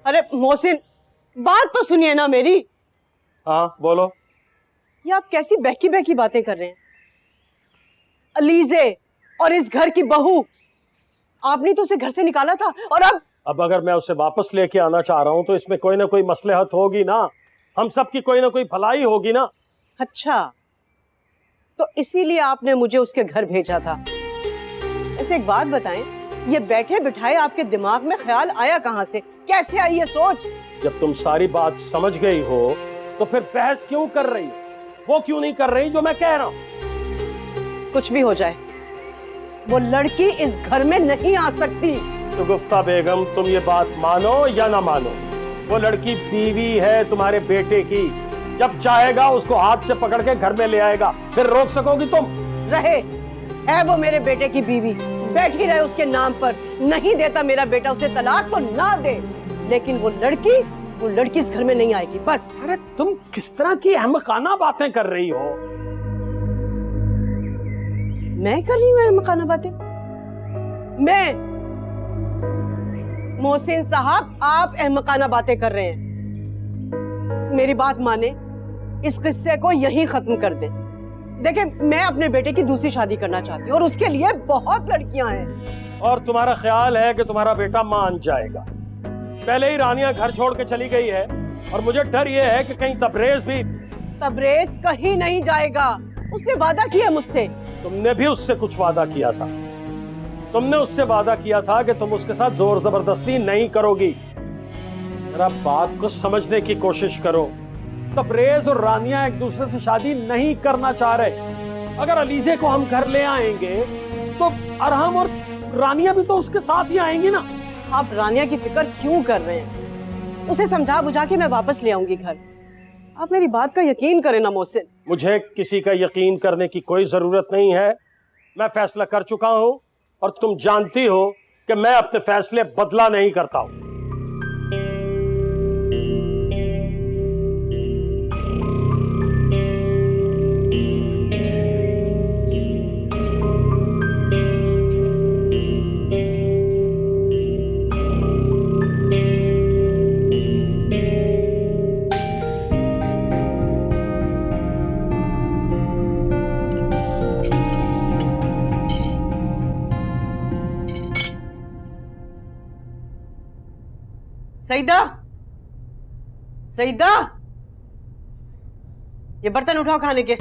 अरे मोहसिन, बात तो सुनिए ना मेरी। हाँ बोलो। ये आप कैसी बहकी बहकी बातें कर रहे हैं? अलीजे और इस घर की बहू, आपने तो उसे घर से निकाला था और अब अगर मैं उसे वापस लेके आना चाह रहा हूं तो इसमें कोई ना कोई मसलहत होगी ना, हम सब की कोई ना कोई भलाई होगी ना। अच्छा, तो इसीलिए आपने मुझे उसके घर भेजा था। ऐसे एक बात बताएं, ये बैठे बिठाए आपके दिमाग में ख्याल आया कहां से? कैसे आई ये सोच? जब तुम सारी बात समझ गई हो तो फिर बहस क्यों कर रही हो? वो क्यों नहीं कर रही जो मैं कह रहा हूं? कुछ भी हो जाए, वो लड़की इस घर में नहीं आ सकती। शगुफ्ता बेगम, तुम ये बात मानो या ना मानो, वो लड़की बीवी है तुम्हारे बेटे की। जब चाहेगा उसको हाथ से पकड़ के घर में ले आएगा, फिर रोक सकोगी तुम? रहे है वो मेरे बेटे की बीवी, बैठी रहे उसके नाम पर। नहीं देता मेरा बेटा उसे तलाक तो ना दे, लेकिन वो लड़की इस घर में नहीं आएगी, बस। अरे तुम किस तरह की अहमकाना बातें कर रही हो? मैं कर रही हूँ अहमकाना बातें? मैं? मोहसिन साहब, आप अहमकाना बातें कर रहे हैं। मेरी बात माने, इस किस्से को यहीं खत्म कर दें। देखिए, मैं अपने बेटे की दूसरी शादी करना चाहती हूँ और उसके लिए बहुत लड़कियां हैं। और तुम्हारा ख्याल है कि तुम्हारा बेटा मान जाएगा? पहले ही रानिया घर छोड़ के चली गई है और मुझे डर यह है कि कहीं तबरेज भी। तबरेज कहीं नहीं जाएगा, उसने वादा किया मुझसे। तुमने भी उससे कुछ वादा किया था। तुमने उससे वादा किया था कि तुम उसके साथ जोर जबरदस्ती नहीं करोगी। जरा बात को समझने की कोशिश करो। तबरेज और रानिया एक दूसरे से शादी नहीं करना चाह रहे। अगर अलीजे को हम घर ले आएंगे तो अरहम और रानिया भी तो उसके साथ ही आएंगी ना। आप रानिया की फिक्र क्यों कर रहे हैं? उसे समझा बुझा के मैं वापस ले आऊंगी घर। आप मेरी बात का यकीन करें ना मोहसिन। मुझे किसी का यकीन करने की कोई जरूरत नहीं है। मैं फैसला कर चुका हूं और तुम जानती हो कि मैं अपने फैसले बदला नहीं करता हूं। सईदा, सईदा, ये बर्तन उठाओ खाने के।